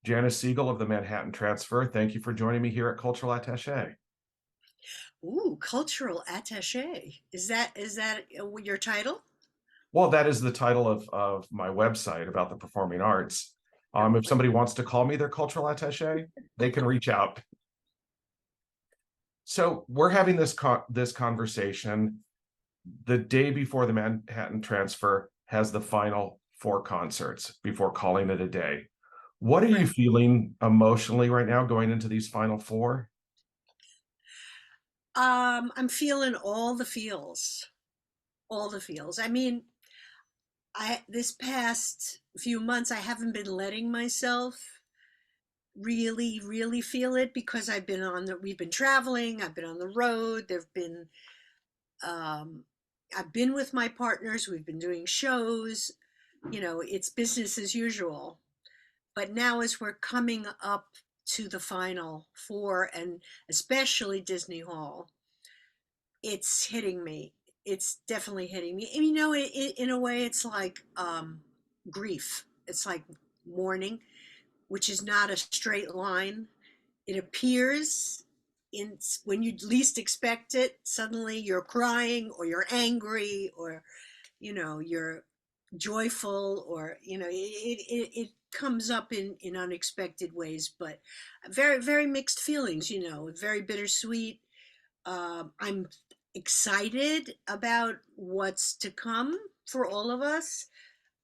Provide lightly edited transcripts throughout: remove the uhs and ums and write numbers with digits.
Janis Siegel of the Manhattan Transfer. Thank you for joining me here at Cultural Attaché. Ooh, cultural attaché. Is that your title? Well, that is the title of my website about the performing arts. If somebody wants to call me their cultural attaché, they can reach out. So we're having this conversation the day before the Manhattan Transfer has the final four concerts before calling it a day. What are you Right. feeling emotionally right now going into these final four? I'm feeling all the feels. All the feels. I mean, I this past few months I haven't been letting myself really feel it because we've been traveling, I've been on the road, there've been um I've been with my partners, we've been doing shows, it's business as usual. But now, as we're coming up to the final four, and especially Disney Hall, it's hitting me. It's definitely hitting me. And, in a way, it's like grief. It's like mourning, which is not a straight line. It appears in when you least expect it. Suddenly, you're crying, or you're angry, or you're joyful, or it comes up in unexpected ways, but very mixed feelings, very bittersweet. I'm excited about what's to come for all of us,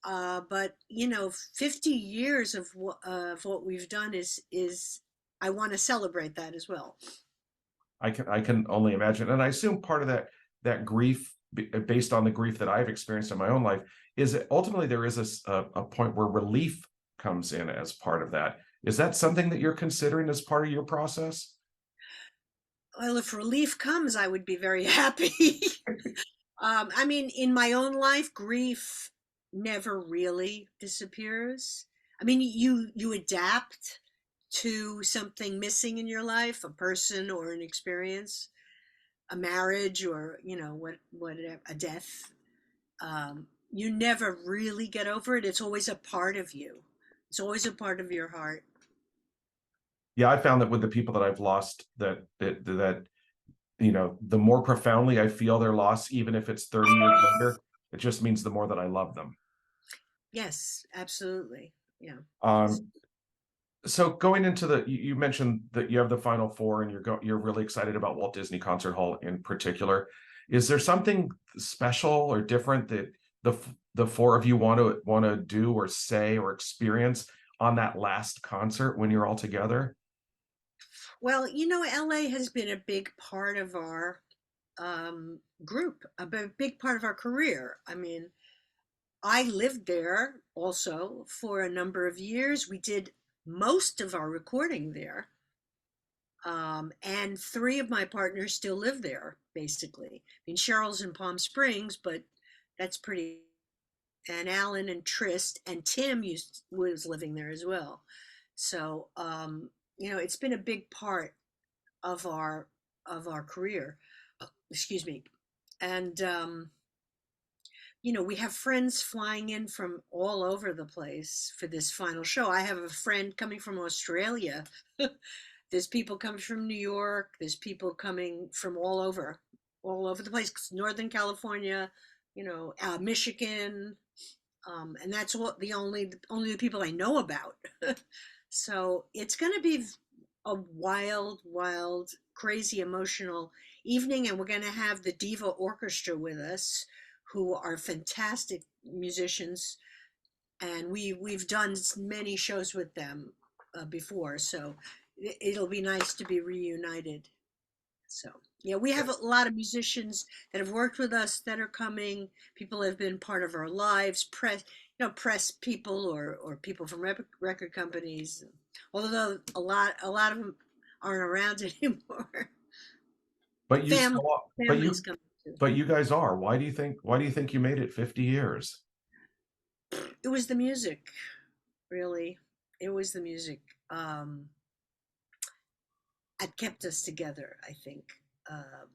but 50 years of what we've done is I want to celebrate that as well. I can only imagine, and I assume part of that grief, based on the grief that I've experienced in my own life, is that ultimately there is a point where relief comes in as part of that. Is that something that you're considering as part of your process? Well, if relief comes, I would be very happy. I mean, in my own life, grief never really disappears. I mean, you adapt to something missing in your life, a person or an experience, a marriage, or what a death. You never really get over it. It's always a part of you. It's always a part of your heart. Yeah, I found that with the people that I've lost, that the more profoundly I feel their loss, even if it's 30 years later, it just means the more that I love them. Yes, absolutely. Yeah. Um, so going into you mentioned that you have the final four and you're really excited about Walt Disney Concert Hall in particular. Is there something special or different that the four of you want to do or say or experience on that last concert when you're all together? Well, LA has been a big part of our group, big part of our career. I mean, I lived there also for a number of years. We did most of our recording there. And three of my partners still live there, basically. I mean, Cheryl's in Palm Springs, but that's pretty. And Alan and Trist and Tim was living there as well. So, it's been a big part of our career. Excuse me. And we have friends flying in from all over the place for this final show. I have a friend coming from Australia. There's people coming from New York. There's people coming from all over the place. Northern California, Michigan, and that's what the only the people I know about. So it's going to be a wild, crazy, emotional evening, and we're going to have the Diva Orchestra with us, who are fantastic musicians, and we've done many shows with them before, so it'll be nice to be reunited. So yeah, we have a lot of musicians that have worked with us that are coming. People have been part of our lives, press people or people from record companies. Although a lot of them aren't around anymore. But you Family, still are, families coming too. but you guys are. Why do you think you made it 50 years? It was the music, really. It was the music. It kept us together, I think.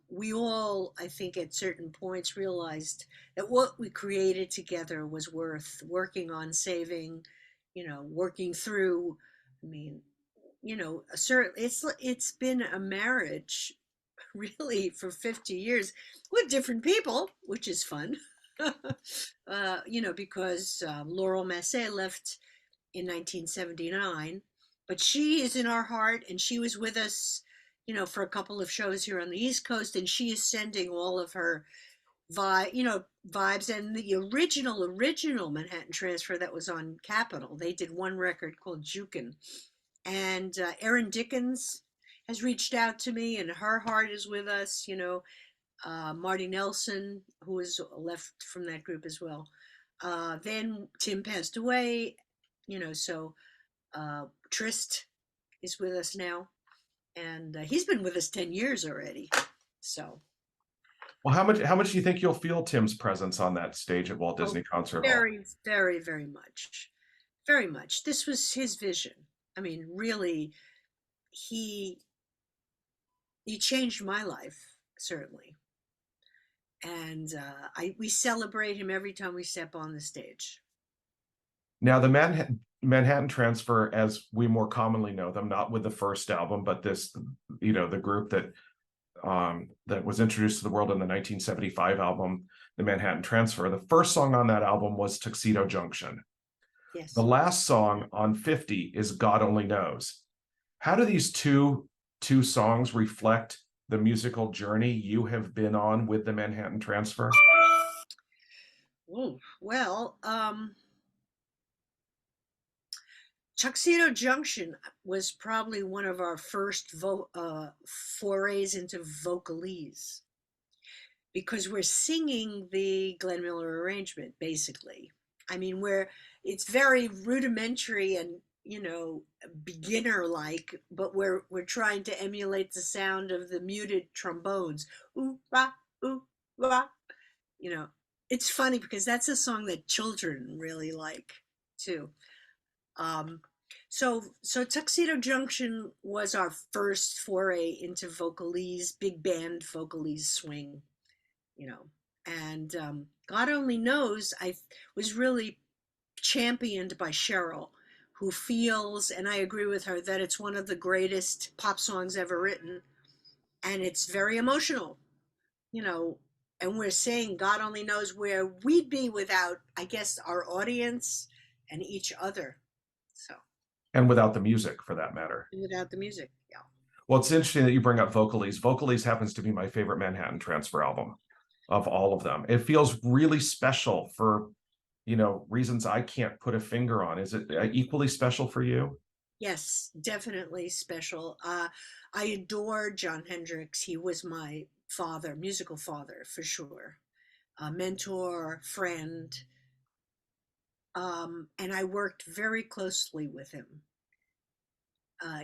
We all, I think, at certain points realized that what we created together was worth working on saving, working through. I mean, it's been a marriage really for 50 years with different people, which is fun. Because Laurel Massey left in 1979, but she is in our heart and she was with us, for a couple of shows here on the East Coast, and she is sending all of her vibes, and the original Manhattan Transfer that was on Capitol. They did one record called Jukin, and Erin Dickens has reached out to me, and her heart is with us. Marty Nelson, who was left from that group as well. Then Tim passed away, so Trist is with us now, and he's been with us 10 years already. So Well, how much do you think you'll feel Tim's presence on that stage at Walt oh, Disney Concert Hall? very, very, very much. Very much. This was his vision. I mean, really, he he changed my life, certainly. And we celebrate him every time we step on the stage. Now, the Manhattan Transfer, as we more commonly know them, not with the first album, but this, the group that was introduced to the world in the 1975 album, the Manhattan Transfer. The first song on that album was Tuxedo Junction. The Yes. last song on 50 is God Only Knows. How do these two songs reflect the musical journey you have been on with the Manhattan Transfer? Ooh, well, Tuxedo Junction was probably one of our first forays into vocalese, because we're singing the Glenn Miller arrangement, basically. I mean, it's very rudimentary and, beginner like, but we're trying to emulate the sound of the muted trombones. Ooh rah, ooh rah. You know, it's funny because that's a song that children really like too. Um, so Tuxedo Junction was our first foray into vocalese, big band vocalese swing, you know. And God Only Knows, was really championed by Cheryl, who feels, and I agree with her, that it's one of the greatest pop songs ever written. And it's very emotional, you know. And we're saying God only knows where we'd be without, I guess, our audience and each other. So, And without the music, for that matter. without the music, yeah. Well, it's interesting that you bring up Vocalese. Vocalese happens to be my favorite Manhattan Transfer album of all of them. It feels really special for, reasons I can't put a finger on. Is it equally special for you? Yes, definitely special. I adore John Hendricks. He was my father, musical father, for sure. A mentor, friend. And I worked very closely with him.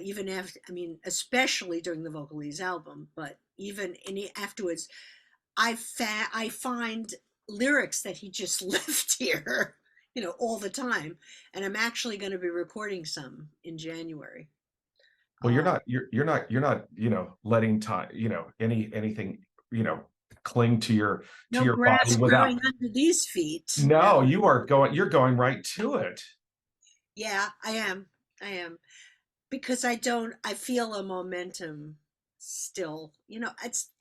Even after, I mean, especially during the Vocalese album, but even afterwards, I find lyrics that he just left here, all the time. And I'm actually going to be recording some in January. Well, you're Uh, not you're not letting time, anything, cling to no your body grass without. growing under these feet. No, No. you're going right to it. Yeah, I am. I am. Because I feel a momentum still. It's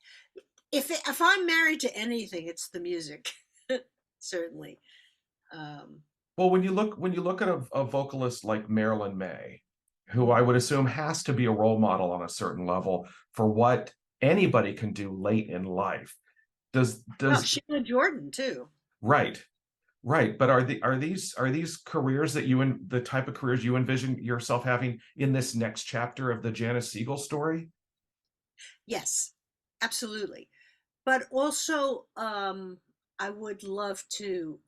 if I'm married to anything, it's the music. Certainly. Um, Well, when you look at a vocalist like Marilyn May, who I mhm. would assume has to be a role model on a certain level for what anybody can do late in life. Does Well, does Sheila Jordan too. Right, right. But are these careers that the type of careers you envision yourself having in this next chapter of the Janis Siegel story? Yes, absolutely. But also, I would love to.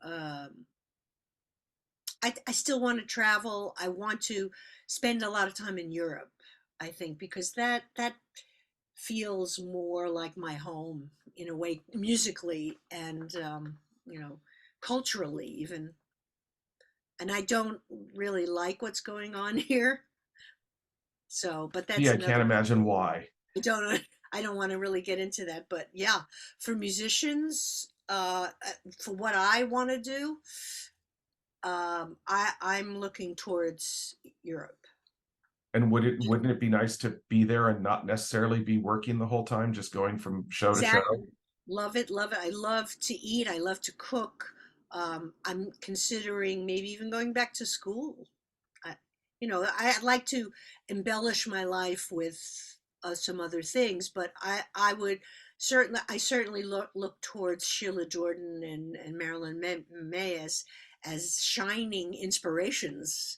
I still want to travel. I want to spend a lot of time in Europe. I think because that feels more like my home in a way, musically and you know, culturally even. And I don't really like what's going on here. So, but Gee, that's I can't another. imagine why. I don't. I don't want to really get into that. But yeah, for musicians, for what I want to do, I'm looking towards Europe. And wouldn't it be nice to be there and not necessarily be working the whole time, just going from show to show? Exactly. Love it, love it. I love to eat. I love to cook. I'm considering maybe even going back to school. I, I'd like to embellish my life with some other things, but I certainly look towards Sheila Jordan and Marilyn May as shining inspirations,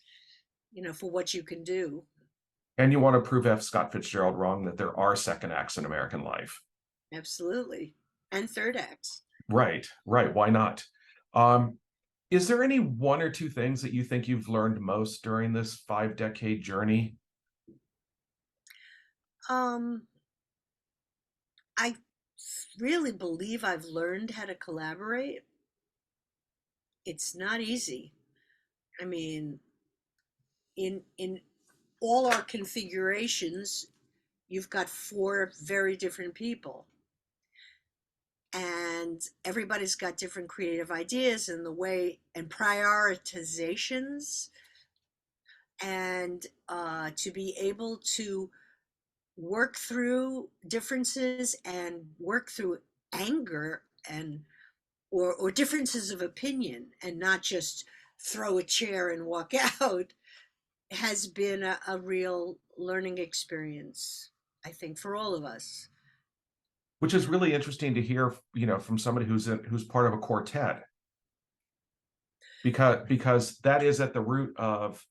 for what you can do. And you want to prove F. Scott Fitzgerald wrong that there are second acts in American life. Absolutely. And third acts. Right, right. Why not? Um, is there any one or two things that you think you've learned most during this 5 decade journey? Um, I really believe I've learned how to collaborate. It's not easy. I mean, in all our configurations, you've got four very different people, and everybody's got different creative ideas and the way and prioritizations, and to be able to work through differences and work through anger and or differences of opinion and not just throw a chair and walk out has been a real learning experience, I think, for all of us. Which is really interesting to hear, from somebody who's part of a quartet, because that is at the root of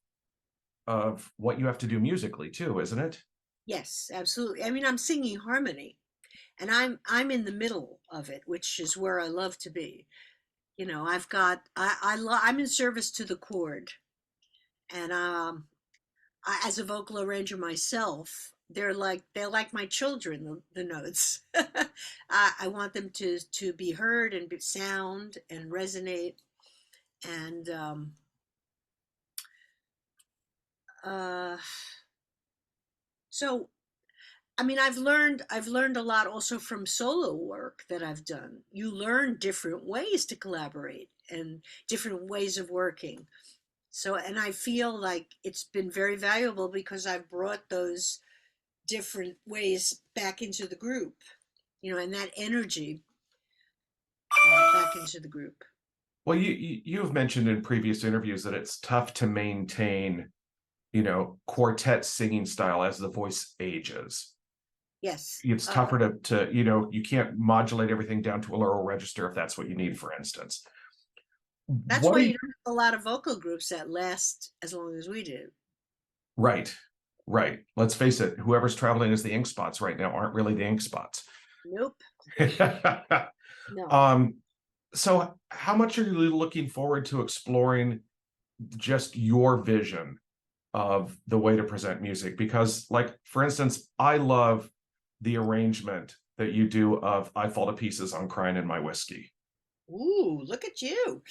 what you have to do musically too, isn't it? Yes, absolutely. I mean, I'm singing harmony, and I'm in the middle of it, which is where I love to be. I've got I'm in service to the chord, and as a vocal arranger myself, they're like my children. The notes, I want them to be heard and sound and resonate, and uh, so I mean, I've learned a lot also from solo work that I've done. You learn different ways to collaborate and different ways of working. So, and I feel like it's been very valuable because I've brought those different ways back into the group, and that energy back into the group. Well, you've mentioned in previous interviews that it's tough to maintain, quartet singing style as the voice ages. Yes. It's tougher to you can't modulate everything down to a lower register if that's what you need, for instance. That's What why do you you, don't have a lot of vocal groups that last as long as we do. right, right. Let's face it, whoever's traveling as the ink spots right now aren't really the ink spots. Nope. No. um, so how much are you looking forward to exploring just your vision of the way to present music? Because, like, for instance, I love the arrangement that you do of I Fall to Pieces on Crying in My Whiskey. Ooh, look at you.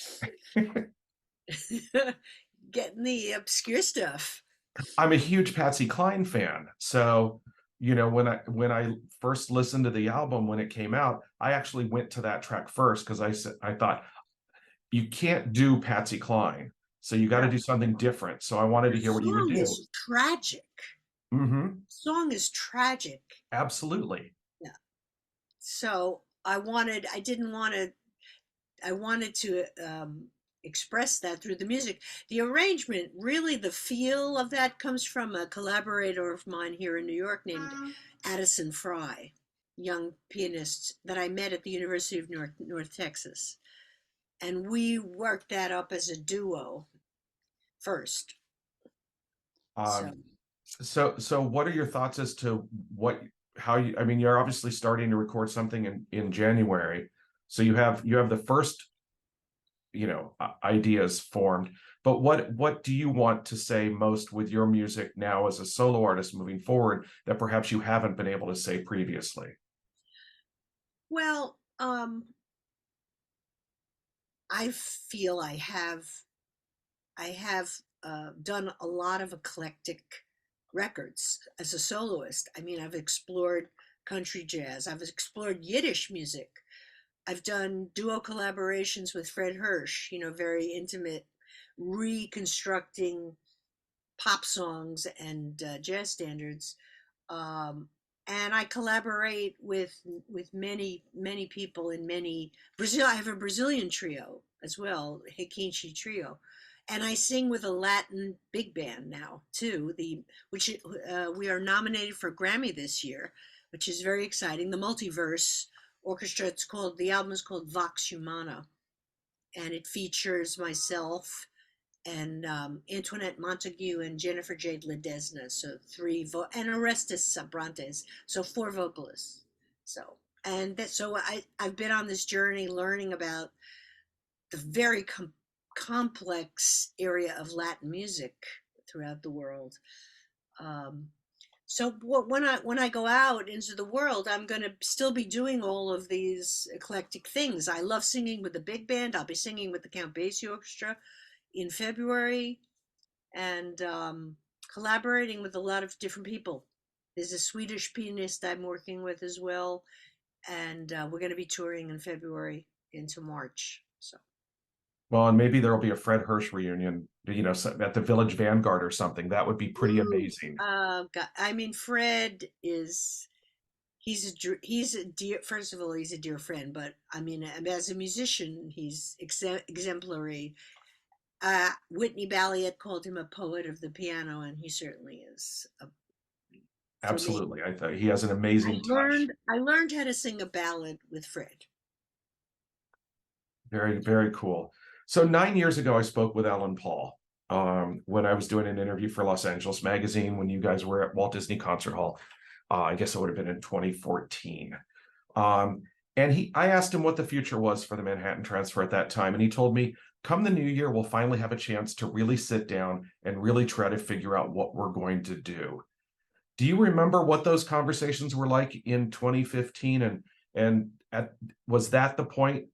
Getting the obscure stuff. I'm a huge Patsy Cline fan. So, when I first listened to the album when it came out, I actually went to that track first because I thought you can't do Patsy Cline. So you got to No. do something different. So I wanted The to hear what you would song do. is tragic. Hmm. Song is tragic. Absolutely. Yeah. So I didn't want to, I wanted to express that through the music. The arrangement, really, the feel of that comes from a collaborator of mine here in New York named Addison Fry, young pianist that I met at the University of North Texas. And we worked that up as a duo first. So, Um, so what are your thoughts as to how you, I mean, you're obviously starting to record something in January. So you have the first, ideas formed, but what do you want to say most with your music now as a solo artist moving forward that perhaps you haven't been able to say previously? well, I feel I have done a lot of eclectic records as a soloist. I mean, I've explored country jazz, I've explored Yiddish music, I've done duo collaborations with Fred Hirsch, very intimate, reconstructing pop songs and jazz standards. Um, and I collaborate with many people in many Brazil. I have a Brazilian trio as well, Requinche Trio, and I sing with a Latin big band now too. The which We are nominated for Grammy this year, which is very exciting. The Multiverse Orchestra. The album is called Vox Humana, and it features myself and Antoinette Montague and Jennifer Jade Ledesma. So and Orestes Sabrantes. So four vocalists. So I've been on this journey learning about the very complex area of Latin music throughout the world. Um, when I go out into the world, I'm going to still be doing all of these eclectic things. I love singing with the big band. I'll be singing with the Count Basie Orchestra in February, and collaborating with a lot of different people. There's a Swedish pianist I'm working with as well, and we're going to be touring in February into March. So, Well, and maybe there'll be a Fred Hirsch reunion, at the Village Vanguard or something. That would be pretty woo, amazing. God, I mean, Fred is he's a dear. First of all, he's a dear friend, but I mean, as a musician, he's exemplary. Whitney Balliet called him a poet of the piano, and he certainly is. For me, Absolutely. I thought he has an amazing touch. I learned how to sing a ballad with Fred. Very, very cool. So 9 years ago, I spoke with Alan Paul when I was doing an interview for Los Angeles Magazine when you guys were at Walt Disney Concert Hall. I guess it would have been in 2014. Um, and I asked him what the future was for the Manhattan Transfer at that time, and he told me, "Come the new year, we'll finally have a chance to really sit down and really try to figure out what we're going to do." Do you remember what those conversations were like in 2015? Was that the point,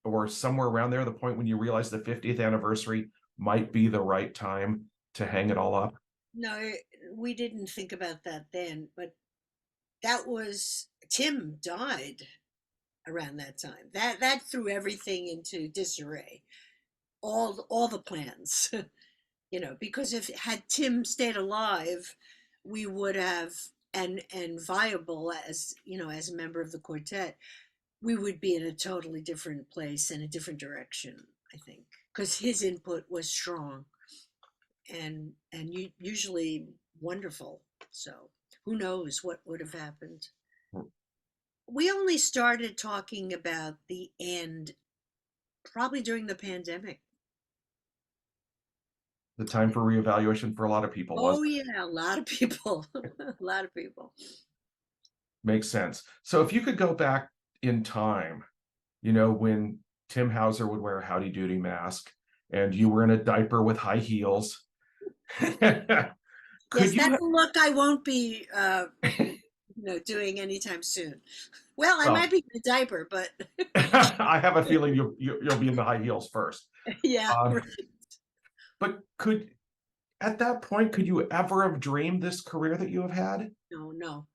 or somewhere around there, the point when you realized the 50th anniversary might be the right time to hang it all up? No, we didn't think about that then, but that was Tim died around that time. That threw everything into disarray. All the plans, because if had Tim stayed alive, we would have and viable as a member of the quartet, we would be in a totally different place and a different direction, I think, because his input was strong and usually wonderful. So who knows what would have happened? We only started talking about the end probably during the pandemic. The time for reevaluation for a lot of people, Oh wasn't it? yeah, a lot of people, a lot of people. Makes sense. So if you could go back in time, when Tim Hauser would wear a Howdy Doody mask and you were in a diaper with high heels, could Yes, you? that's a look I won't be, doing anytime soon. Well, I might Well, be in a diaper, but I have a feeling you'll be in the high heels first. yeah, Um, but at that point, could you ever have dreamed this career that you have had? no, no,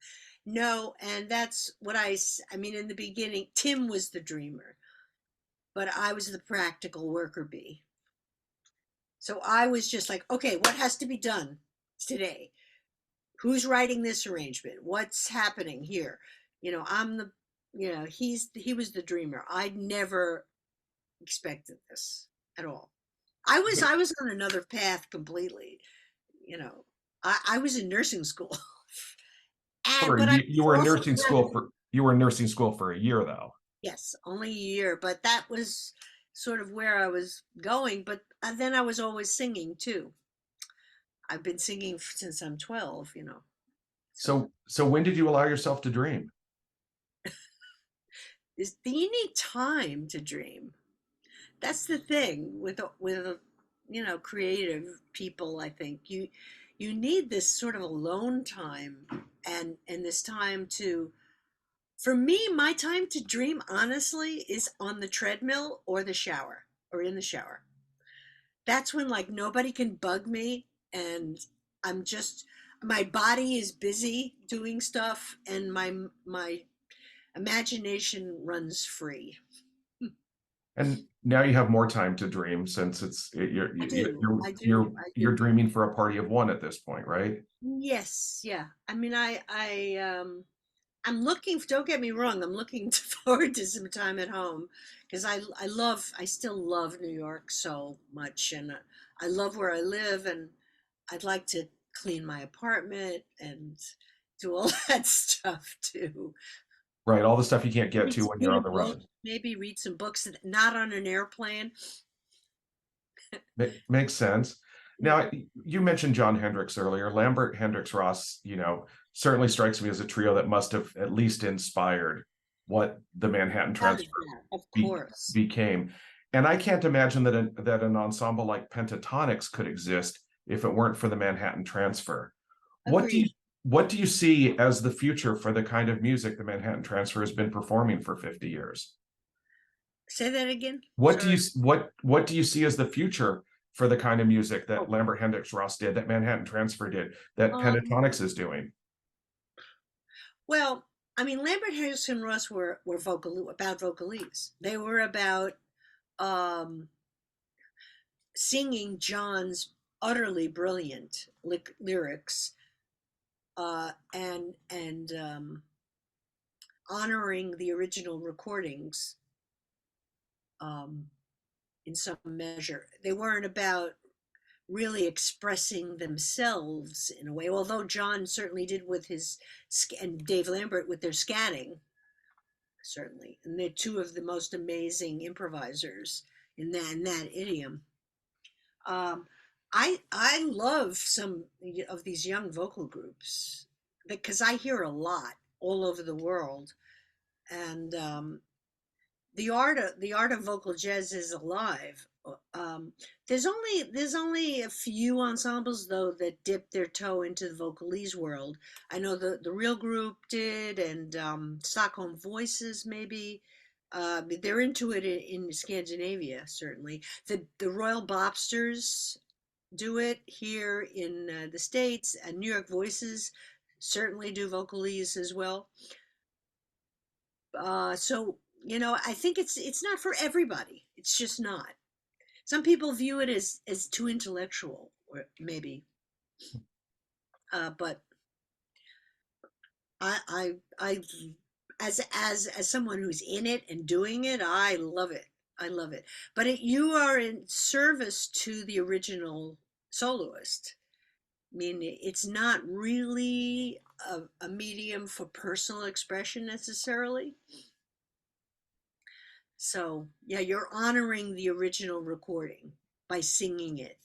no, and that's what I mean. In the beginning, Tim was the dreamer, but I was the practical worker bee. So I was just like, okay, what has to be done today? Who's writing this arrangement? What's happening here? I'm the, he was the dreamer. I never expected this at all. I was on another path completely. You know, I was in nursing school, and For a but I year, was also you were in nursing school for a year though. yes, only a year, but that was sort of where I was going. But then I was always singing too. I've been singing since I'm 12. So So when did you allow yourself to dream? you need time to dream. That's the thing with creative people. I think you need this sort of alone time and this time to. For me, my time to dream, honestly, is on the treadmill or the shower or in the shower. That's when like nobody can bug me and I'm just my body is busy doing stuff and my imagination runs free. And now you have more time to dream since I do. I do. I you're do. dreaming for a party of one at this point, right? Yes, yeah. I mean, I'm looking, don't get me wrong, I'm looking forward to some time at home because I still love New York so much, and I love where I live, and I'd like to clean my apartment and do all that stuff too. Right, all the stuff you can't get to when you're Read a on the book, road. maybe read some books, not on an airplane. Makes sense. Yeah. Now, you mentioned John Hendricks earlier. Lambert, Hendricks, Ross, certainly strikes me as a trio that must have at least inspired what the Manhattan Without a Transfer doubt, of be, course. became. And I can't imagine that an ensemble like Pentatonics could exist if it weren't for the Manhattan Transfer. What do you Agreed. what do you see as the future for the kind of music the Manhattan Transfer has been performing for 50 years? Say that again. What do you Sorry. what do you see as the future for the kind of music that Oh, Lambert Hendricks Ross did, that Manhattan Transfer did, that um, Pentatonics is doing? well, I mean, Lambert, Harrison, Russ were about vocalese. They were about um, singing John's utterly brilliant lyrics, and honoring the original recordings um, in some measure. They weren't about really expressing themselves in a way, although John certainly did with his and Dave Lambert with their scatting, certainly, and they're two of the most amazing improvisers in that idiom. Um, I love some of these young vocal groups because I hear a lot all over the world, and the art of vocal jazz is alive. There's only a few ensembles though that dip their toe into the vocalese world. I know the Real Group did, and Stockholm Voices maybe. They're into it in Scandinavia certainly. The Royal Bobsters do it here in the States, and New York Voices certainly do vocalese as well. So I think it's not for everybody. It's just not. Some people view it as too intellectual, or maybe. But I as someone who's in it and doing it, I love it. I love it. But you are in service to the original soloist. I mean, it's not really a medium for personal expression necessarily. So, yeah, you're honoring the original recording by singing it.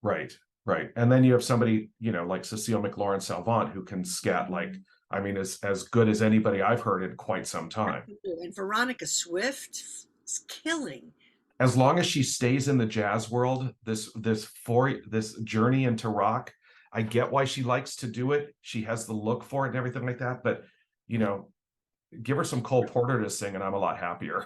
Right, right. And then you have somebody, like Cecile McLaurin Salvant, who can scat like, I mean, as good as anybody I've heard in quite some time. And Veronica Swift is killing. As long as she stays in the jazz world, this journey into rock, I get why she likes to do it. She has the look for it and everything like that. But you know, give her some Cole Porter to sing, and I'm a lot happier.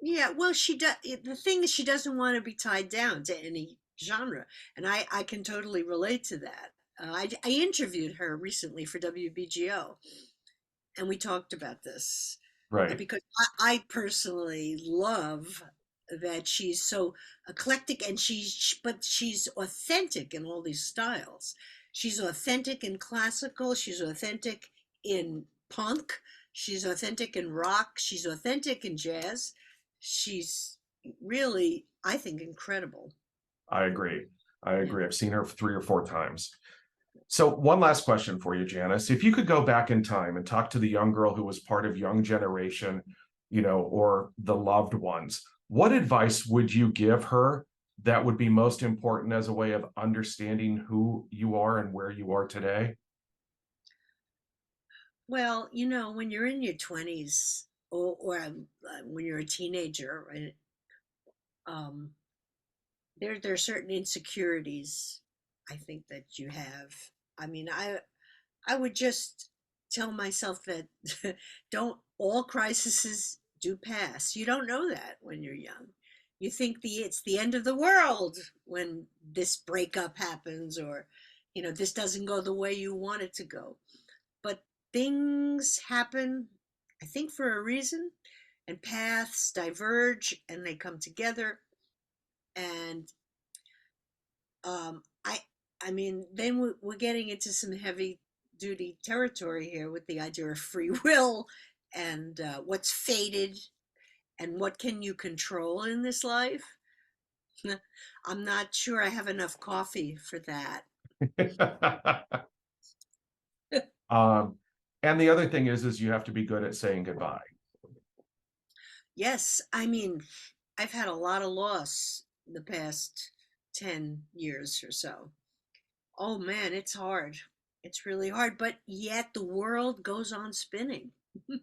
Yeah, well, she does. The thing is, she doesn't want to be tied down to any genre, and I can totally relate to that. I interviewed her recently for WBGO, and we talked about this Right. because I personally love that she's so eclectic, and but she's authentic in all these styles. She's authentic in classical, she's authentic in punk, she's authentic in rock, she's authentic in jazz. She's really, I think, incredible. I agree. I Yeah. agree. I've seen her 3 or 4 times. So, one last question for you, Janice. If you could go back in time and talk to the young girl who was part of Young Generation, or the loved ones, what advice would you give her that would be most important as a way of understanding who you are and where you are today? Well, when you're in your 20s, or when you're a teenager, right? Um, there are certain insecurities I think that you have. I mean, I would just tell myself that don't all crises do pass. You don't know that when you're young. You think it's the end of the world when this breakup happens, or this doesn't go the way you want it to go. But things happen, I think, for a reason. and paths diverge and they come together. And um, I, I mean, then we're getting into some heavy duty territory here with the idea of free will and what's fated and what can you control in this life. I'm not sure I have enough coffee for that. um, and the other thing is you have to be good at saying goodbye. Yes, I mean, I've had a lot of loss the past 10 years or so. Oh man, it's hard. It's really hard, but yet the world goes on spinning. You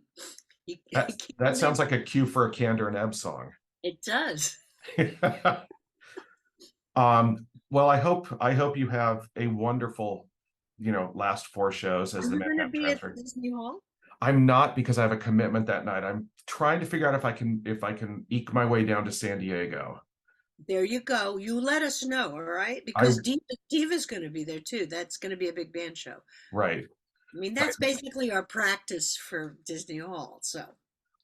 keep That living. sounds like a cue for a Candor and Ebb song. It does. Well, I hope you have a wonderful, last four shows Are as the you going to Manhattan be at Transfer. Disney Hall? I'm not because I have a commitment that night. I'm trying to figure out if I can eke my way down to San Diego. There you go. You let us know, all right? I Because Diva's going to be there too. That's going to be a big band show. right. I mean, Right. that's basically our practice for Disney Hall. So,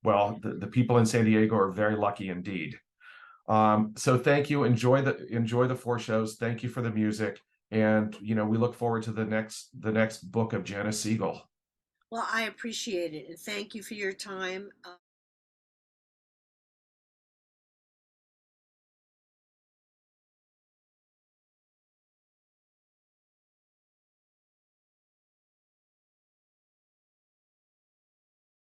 Well, the people in San Diego are very lucky indeed. So thank you. Enjoy the four shows. Thank you for the music. And we look forward to the next book of Janis Siegel. well, I appreciate it and thank you for your time.